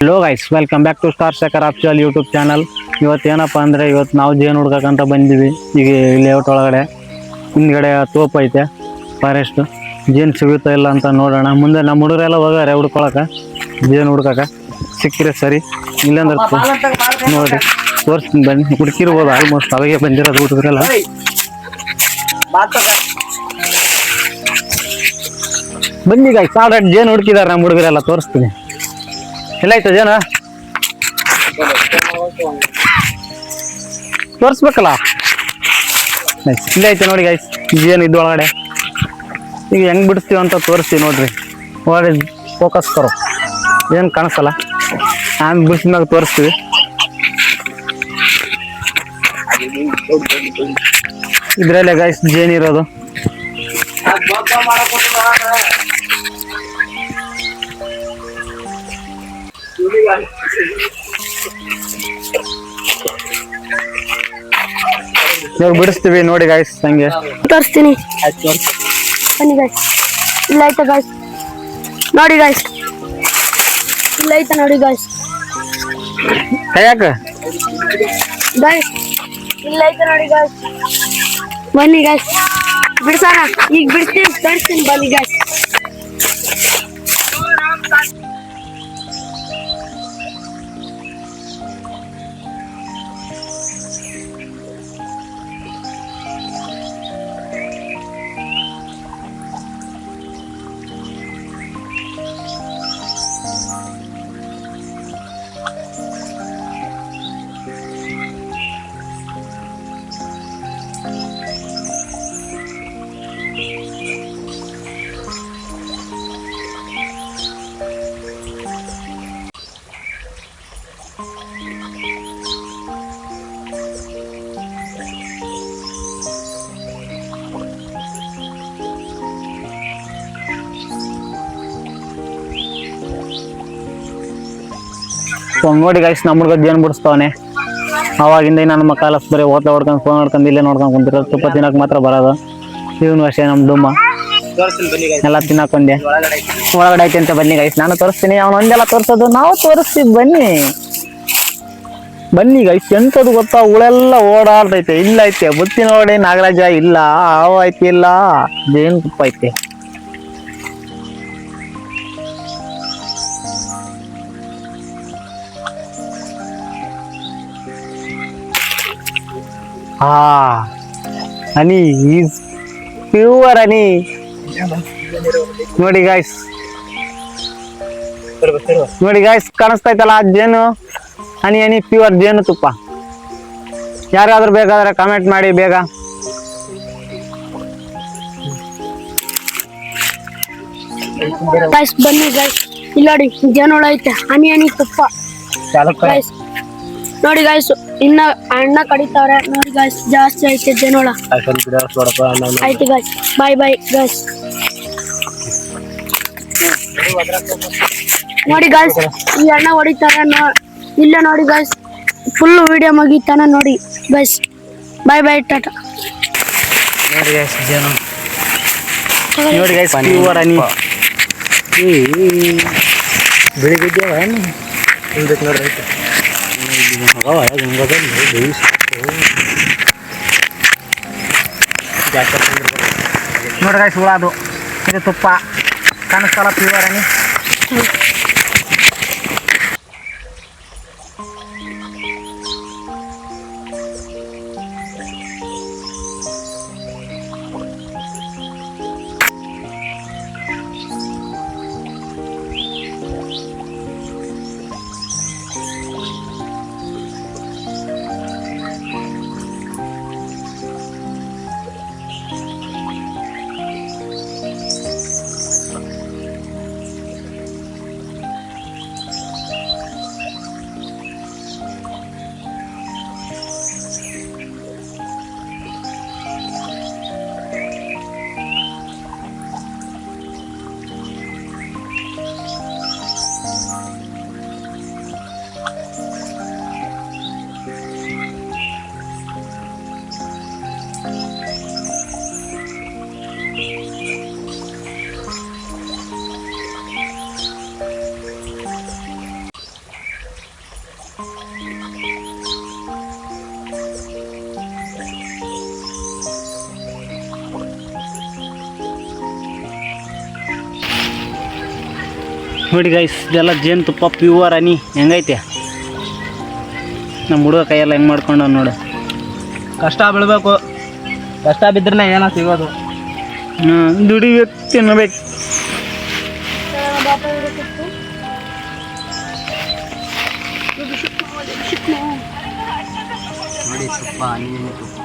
Hello guys, welcome back to star Shekhar official YouTube channel. ಇವತ್ತೇನಪ್ಪ ಅಂದರೆ ನಾವು ಜೇನು ಹುಡ್ಕಕ್ಕಂತ ಬಂದಿವಿ. ಈಗ ಲೇಔಟ್ ಒಳಗಡೆ ಹಿಂದ್ಗಡೆ ತೋಪ್ ಐತೆ, ಫಾರೆಸ್ಟ್. ಜೇನು ಸಿಗುತ್ತಾ ಇಲ್ಲ ಅಂತ ನೋಡೋಣ. ಮುಂದೆ ನಮ್ಮ ಹುಡುಗರೆಲ್ಲ ಹೋಗಾರೆ ಹುಡ್ಕೊಳಕ್ಕೆ, ಜೇನು ಹುಡ್ಕಕ್ಕೆ. ಸಿಕ್ಕಿದ್ರೆ ಸರಿ, ಇಲ್ಲಾಂದ್ರೆ ನೋಡಿ ತೋರಿಸ್ತೀನಿ ಬನ್ನಿ. ಹುಡುಕಿರ್ಬೋದು, ಆಲ್ಮೋಸ್ಟ್ ಅವಾಗೆ ಬಂದಿರೋದು ಹುಡುಗರೆಲ್ಲ. ಬನ್ನಿ ಗೈಸ್, ಆಲ್ರೆಡಿ ಜೇನು ಹುಡುಕಿದ್ದಾರೆ ನಮ್ಮ ಹುಡುಗರೆಲ್ಲ, ತೋರಿಸ್ತೀನಿ. ಎಲ್ಲಾಯ್ತು ಜೇನು ತೋರಿಸ್ಬೇಕಲ್ಲ. ಇಲ್ಲ ಐತೆ ನೋಡಿ ಗೈಸ್, ಜೇನು ಇದ್ದೊಳಗಡೆ. ಈಗ ಹೆಂಗ್ ಬಿಡಿಸ್ತೀವಿ ಅಂತ ತೋರಿಸ್ತೀವಿ ನೋಡ್ರಿ. ಒಳಗಡೆ ಫೋಕಸ್ ಕರೋ, ಏನು ಕಾಣಿಸಲ್ಲ. ಆಮೇಲೆ ಬಿಡಿಸಿದಾಗ ತೋರಿಸ್ತೀವಿ. ಇದ್ರಲ್ಲೇ ಗೈಸ್ ಜೇನು ಇರೋದು. ಇವಾಗ ಬಿಡಿಸ್ತೀವಿ ನೋಡಿ ಗಾಯ್ಸ್. ಹಂಗೆ ತೋರಿಸ್ತೀನಿ, ಬನ್ನಿ ಗಾಯ್ಸ್. ಇಲ್ಲ ಐತೆ ಗಾಯ್ಸ್, ನೋಡಿ ಗಾಯ್ಸ್. ಇಲ್ಲ ಐತೆ ನೋಡಿ ಗಾಯ್ಸ್. ಕೈಯಾಕ ಗಾಯ್ಸ್, ಇಲ್ಲ ಐತೆ ನೋಡಿ ಗಾಯ್ಸ್. ಬನ್ನಿ ಗಾಯ್ಸ್, ಬಿಡ್ಸೋಣ. ಈಗ ಬಿಡ್ತೀನಿ, ತೋರಿಸ್ತೀನಿ, ಬನ್ನಿ ಗಾಯ್ಸ್. ನೋಡಿ ಗೈಸ್, ನಮ್ಮ ಹುಡುಗ ಜೇನು ಬಿಡಿಸ್ತಾವನೆ. ಅವಾಗಿಂದ ನನ್ನ ಮಕ್ಕಳ ಬರೀ ಓದ್ತಾ ಹೊಡ್ಕೊಂಡು ಫೋನ್ ನೋಡ್ಕೊಂಡು ಇಲ್ಲೇ ನೋಡ್ಕೊಂಡು ಕುಂತಿರೋದು. ತುಪ್ಪ ತಿನ್ನಕ್ಕೆ ಮಾತ್ರ ಬರೋದು. ಇವನು ಅಷ್ಟೇ ನಮ್ಮ ಡುಮ್ಮ ಎಲ್ಲ ತಿನ್ನಕ್ ಬಂದೆ. ಒಳಗಡೆ ಐತೆ ಅಂತ ಬನ್ನಿ ಗೈಸ್, ನಾನು ತೋರಿಸ್ತೀನಿ. ಅವನು ಒಂದೆಲ್ಲ ತೋರಿಸೋದು, ನಾವು ತೋರಿಸ್ತೀವಿ. ಬನ್ನಿ ಬನ್ನಿ ಗೈಸ್. ಎಂಥದ್ದು ಗೊತ್ತಾ, ಹುಳೆಲ್ಲ ಓಡಾಡ್ತೈತೆ. ಇಲ್ಲ ಐತೆ ಬುತ್ತಿ ನೋಡಿ, ನಾಗರಾಜ ಇಲ್ಲ, ಹಾವು ಐತಿ, ಇಲ್ಲ ಜೇನು ತುಪ್ಪ ಐತೆ. ಹನಿ ಈಸ್ ಪ್ಯೂರ್ ಹನಿ. ನೋಡಿ ಗಾಯ್ಸ್, ನೋಡಿ ಗಾಯ್ಸ್, ಕಾಣಿಸ್ತೈತಲ್ಲ ಜೇನು ಹನಿ ಹನಿ ಪ್ಯೂರ್ ಜೇನು ತುಪ್ಪ. ಯಾರಾದ್ರೂ ಬೇಕಾದ್ರೆ ಕಾಮೆಂಟ್ ಮಾಡಿ ಬೇಗ. ಗಾಯ್ಸ್ ಬನ್ನಿ ಗಾಯ್ಸ್, ಇಲ್ಲಿ ನೋಡಿ ಜೇನು ಹುಳ ಐತೆ, ಹನಿ ಹನಿ ತುಪ್ಪ ಗಾಯ್ಸ್. ನೋಡಿ ಗಾಯ್ಸ್, ಇನ್ನ ಅಣ್ಣ ಕಡಿತಾವ್ರೆ ನೋಡಿ ಗಾಯ್ಸ್. ಜಾಸ್ತಿ ಐತೆ ಜೇನುಳ. ಆಯ್ತು ಗಾಯ್ಸ್, ಬಾಯ್ ಬಾಯ್ ಗಾಯ್ಸ್. ನೋಡಿ ಗಾಯ್ಸ್, ಈ ಅಣ್ಣ ಹೊಡಿತಾರೆ. ಇಲ್ಲ ನೋಡಿ ಗಾಯ್ಸ್, ಫುಲ್ ವಿಡಿಯೋ ಮುಗಿತಾನ ನೋಡಿ ಗಾಯ್ಸ್. ಬಾಯ್ ಬಾಯ್, ಟಾಟಾ. ನೋಡಿ ಗಾಯ್ಸ್ ಜೇನು, ನೋಡಿ ಗಾಯ್ಸ್ ಪ್ಯೂರ್ ಹನಿ. ಬೆಳಿಗ್ಗೆ ನೋಡ್ರಿ ನೋಡಿ ಗಾಯ್ಸ್, ಹುಳ ಅದು. ಇದು ತುಪ್ಪ ಕಾಣಿಸ್ತಲ್ಲ, ಪ್ಯೂರ್ ಹನಿ. ನೋಡಿ ಗೈಸ್ ಇದೆಲ್ಲ ಜೇನುತುಪ್ಪ ಪ್ಯೂವರ್ ಹನಿ ಹೆಂಗೈತೆ ನಮ್ಮ ಹುಡುಗ ಕೈಯೆಲ್ಲ ಹೆಂಗೆ ಮಾಡ್ಕೊಂಡು ನೋಡು. ಕಷ್ಟ ಬೀಳ್ಬೇಕು, ಕಷ್ಟ ಬಿದ್ದರೆ ಏನೋ ಸಿಗೋದು. ದುಡಿಬೇಕು ತಿನ್ನಬೇಕು. ನೋಡಿ ತುಪ್ಪ, ಹನಿ ತುಪ್ಪ.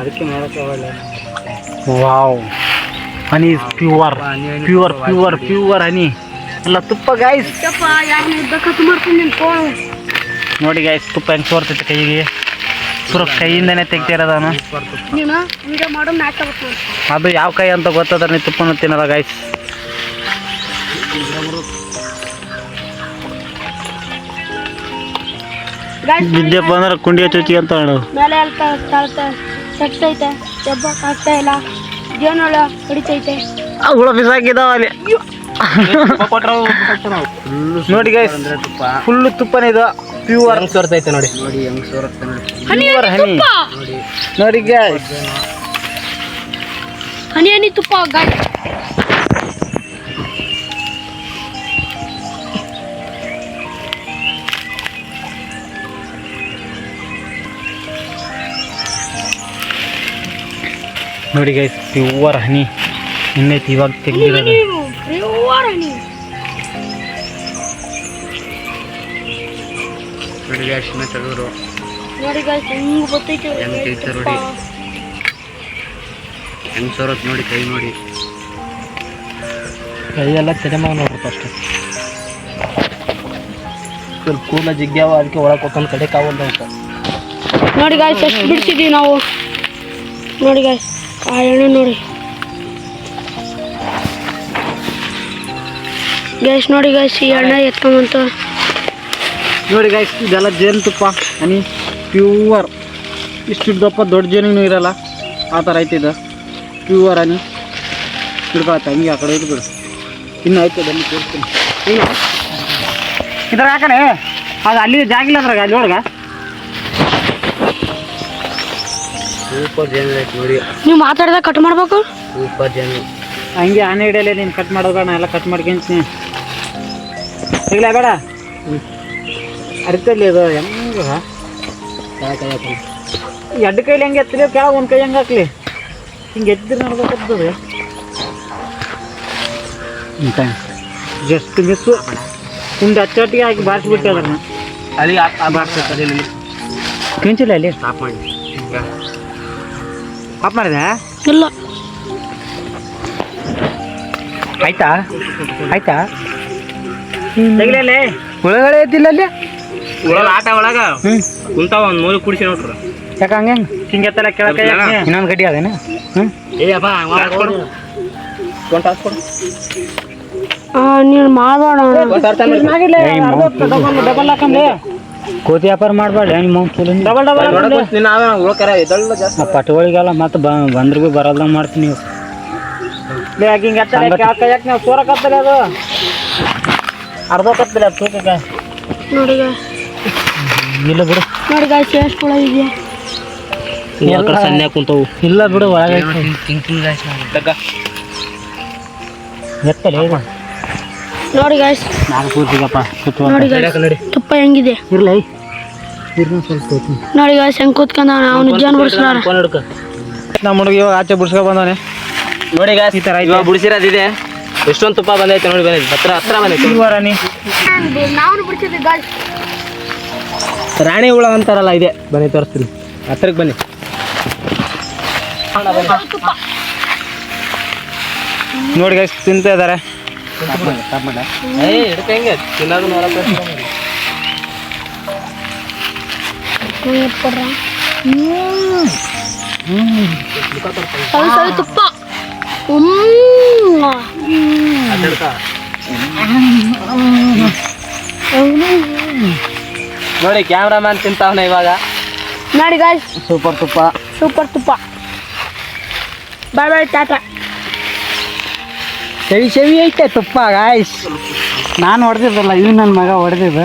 ಅದಕ್ಕೆ ಮಾಡೋಕ್ಕೆ ವಾವ್ ಹನಿ ಪ್ಯೂವರ್ ಪ್ಯೂವರ್ ಪ್ಯೂವರ್ ಪ್ಯೂವರ್ ಹನಿ ಎಲ್ಲ ತುಪ್ಪ ಗೈಸ್. ನೋಡಿ ಗೈಸ್ ತುಪ್ಪ ಹೆಂಗೆ ಸೋರ್ತೈತೆ ಕೈಗೆ, ಪೂರ ಕೈಯಿಂದನೇ ತೆಗ್ತಿರೋದನು. ಅದು ಯಾವ ಕೈ ಅಂತ ಗೊತ್ತದ ನೀ ತುಪ್ಪನ ತಿನ್ನಲ್ಲ ಗೈಸ್. ವಿದ್ಯಪ್ಪ ಅಂದ್ರೆ ಕುಂಡಿಯ ಚುಚ್ಚಿ ಅಂತ ಹೇಳೋದು. ಮೇಲೆ ತಗ್ತೈತೆ ದೆಬ್ಬಕ್ಕೆ ಆಗ್ತಾ ಇಲ್ಲ, ಜೇನುಳ ಹೊಡಿತೈತೆ. ಹುಳ ಬಿಸಾಕಿದಾವ ಅಲ್ಲಿ. ನೋಡಿ ಗೈಸ್ ಫುಲ್ಲು ತುಪ್ಪನೇ ಇದು ಪ್ಯೂವರ್ ಹೆಂಗ್ ಸೋರ್ತೈತೆ ನೋಡಿ. ನೋಡಿ ಹೆಂಗ್ ಸೋರುತ್ತೆ ನೋಡಿ. ಪ್ಯೂವರ್ ಹನಿ ನೋಡಿ ಗೈಸ್. ಹನಿ ತುಪ್ಪ ಗಾಡಿ. ನೋಡಿ ಗೈಸ್ ಪ್ಯೂವರ್ ಹನಿ ಇನ್ನೈತಿ ಇವಾಗ ತೆಗ್ದಿರೋದು. ನೋಡಿ ಗೈಸ್ ಇನ್ನ ತೆಗೆದ್ರು. ನೋಡಿ ಗೈಸ್ ಹೆಂಗ್ ಗೊತ್ತೈತೆ ಹೆಂಗ್ ತೆಗಿತಾರೆ ನೋಡಿ, ಹೆಂಗ್ ಸೋರತ್ ನೋಡಿ ಕೈ ನೋಡಿ. ಕೈಯೆಲ್ಲ ತೆರೆಮಾಗ ನೋಡ್ರಿ ಫಸ್ಟ್. ಸ್ವಲ್ಪ ಕೂಲ ಜಿಗ್ಗ್ಯಾವ, ಅದಕ್ಕೆ ಒಳಗೆ ಹೋಗ್ಕೊಂಡು ಕಡೆ ಕಾವಲ್ದ ಅಂತ. ನೋಡಿ ಗಾಯ್ಸ್ ಎಷ್ಟು ಬಿಡಿಸಿದ್ದೀವಿ ನಾವು. ನೋಡಿ ಗಾಯ್ಸ್ ಆ ಎಣ್ಣೆ ನೋಡಿ ಗೈಸ್. ನೋಡಿ ಗೈಸ್ ಈ ಎಣ್ಣೆ ಎತ್ಕೊಂಬಂತ. ನೋಡಿ ಗೈಸ್ ಇದೆಲ್ಲ ಜೇನುತುಪ್ಪ ಹನಿ ಪ್ಯೂವರ್. ಇಷ್ಟು ದಪ್ಪ ದೊಡ್ಡ ಜೇನಿನೂ ಇರಲ್ಲ, ಆ ಥರ ಐತೆ ಇದು ಪ್ಯೂವರ್ ಹನಿ. ಹಿಡ್ಕೊಳತ್ತೆ ಹಂಗೆ ಆ ಕಡೆ ಇದು ಬಿಡು. ಇನ್ನೂ ಐತೆ ಅಲ್ಲಿ ತೋರಿಸ್ತೀನಿ. ಇನ್ನು ಇದ್ರ ಯಾಕಡೆ ಅದು ಅಲ್ಲಿ ಜಾಗಿಲ್ಲ ಅದ್ರಾಗ ಅಲ್ಲಿ ಒಳಗೆ. ಸೂಪರ್ ಜೇನು ಐತೆ ನೋಡಿ. ನೀವು ಮಾತಾಡಿದಾಗ ಕಟ್ ಮಾಡ್ಬೇಕು. ಸೂಪರ್ ಜೇನು ಹಂಗೆ ಆನೆ ಹಿಡಿಯಲ್ಲ ನೀನು ಕಟ್ ಮಾಡೋದು, ನಾ ಎಲ್ಲ ಕಟ್ ಮಾಡ್ಕೊಂತೀನಿ. ಸಿಗ್ಲಾ ಬೇಡ ಅರಿತಲ್ಲಿ ಅದು ಹೆಂಗೆ ಎರಡು ಕೈಲಿ ಹೆಂಗೆ ಎತ್ತಲಿ ಕೆಳಗೆ ಒಂದು ಕೈ ಹೆಂಗೆ ಹಾಕ್ಲಿ ಹಿಂಗೆ ಎತ್ತಿದ್ರೆ ನೋಡ್ಬೇಕಾಗ್ತದೆ. ಅಂತ ಜಸ್ಟ್ ಮಿಸ್ಸು ಒಂದು ಅಚ್ಚೊಟ್ಟಿಗೆ ಹಾಕಿ ಬಾರಿಸ್ಬಿಟ್ಟೆ ಅದನ್ನ ಅಲ್ಲಿ ಬಾರಿಸ್ತದೆ ಅಲ್ಲಿ ಕಿಂಚಿಲ್ಲ ಅಲ್ಲಿ ಸ್ಟಾಪ್ ಮಾಡಿ. ಆಫ್ ಮಾಡಿದೆ ಇಲ್ಲ ಆಯ್ತಾ ಆಯ್ತಾ ತೆಗಿಲೇ ಒಳಗಡೆ ಎದ್ದಿಲ್ಲ ಅಲ್ಲಿ ಒಳಗೆ ಆಟ ಒಳಗೆ ಕುಂತಾವ ಒಂದು ಮೂರು ಕುಡಿಸಿ ನೋಡ್ರಿ. ಯಾಕೆ ಹಂಗೆ ಹಿಂಗೆ ಎತ್ತಲ್ಲ ಕೆಳಗೆ ಇನ್ನೊಂದು ಗಡ್ಡಿ ಅದೇನ. ಹ್ಞೂ ಏಯಪ್ಪ ನೀನು ಮಾಡಬೇಡ. ಡಬಲ್ ಹಾಕಂದ್ರೆ ಕೋತಿ ವ್ಯಾಪಾರ ಮಾಡಬೇಡ ನಿಮ್ಮ ಡಬಲ್ ಡಬಲ್ ಪಟ್ಟುಗಳಿಗೆಲ್ಲ ಮತ್ತೆ ಬಂದ್ರೆ ಭೀ ಬರಲ್ದಂಗೆ ಮಾಡ್ತೀನಿ ನೀವು. ಯಾಕೆ ಹಿಂಗೆ ಯಾಕೆ ನಾವು ಸೋರಕತ್ತಲ್ಲ ಅದು ಅರ್ಧಕ್ಕತ್ತಲ್ಲ ಅದು ತೂಕಕ್ಕೆ. ನೋಡಿ ಇಲ್ಲ ಬಿಡು. ನೋಡಿ ಗಾಯ್ಸ್ ಎಷ್ಟು ಹುಳ ಇದೆಯಾ. ಸಣ್ಣ ಕುಂತವು. ಇಲ್ಲ ಬಿಡು ಒಳಗೆ ಎತ್ತಲ್ಲ ನೋಡಿ ಗಾಯ್ಸ್. ನಾನು ಕೂತಿಗಪ್ಪ ನೋಡಿ ಗಾಯ್ಸ್ ತುಪ್ಪ ಹೆಂಗಿದೆ ಇರ್ಲಿ ಇರ್ನ ಸ್ವಲ್ಪ ಕೂತು. ನೋಡಿ ಗಾಯ್ಸ್ ಹೆಂಗೆ ಕೂತ್ಕೊಂಡ ಅವ್ನು ಜನ ಬಿಡಿಸ್ಲಾರ. ನಮ್ಮ ಹುಡುಗ ಇವಾಗ ಆಚೆ ಬಿಡ್ಸ್ಕೊ ಬಂದವನೆ. ನೋಡಿ ಗಾಯ್ಸ್ ಈ ಥರ ಇವಾಗ ಬಿಡಿಸಿರೋದಿದೆ. ಎಷ್ಟೊಂದು ತುಪ್ಪ ಬಂದೈತೆ ನೋಡಿ, ಬಂದೈತೆ ಹತ್ರ ಬಂದೈತೆ. ರಾಣಿ ನಾವು ಬಿಡಿಸಿದ್ವಿ ಗಾಯ್ಸ್. ರಾಣಿ ಹುಳ ಅಂತಾರಲ್ಲ ಇದೆ, ಬನ್ನಿ ತೋರಿಸ್ತೀನಿ ಹತ್ರಕ್ಕೆ ಬನ್ನಿ. ನೋಡಿ ಗೈಸ್ ತಿಂತಾ ಇದ್ದಾರೆ. ಹೆಂಗೆ ತಿನ್ನೋದು ಸವಿ ತುಪ್ಪ ನೋಡಿ ಕ್ಯಾಮ್ರಾಮ್ಯಾನ್ ತಿಂತಾವನ ಇವಾಗ. ನೋಡಿ ಗಾಯ್ಸ್ ಸೂಪರ್ ತುಪ್ಪ ಸೂಪರ್ ತುಪ್ಪ. ಬಾಯ್ ಬಾಯ್ ಟಾಟಾ. ಸವಿ ಐತೆ ತುಪ್ಪ ಗಾಯ್ಸ್. ನಾನು ಹೊಡೆದಿದ್ದಲ್ಲ ಇವ್ ನನ್ನ ಮಗ ಹೊಡೆದಿದ್ದ.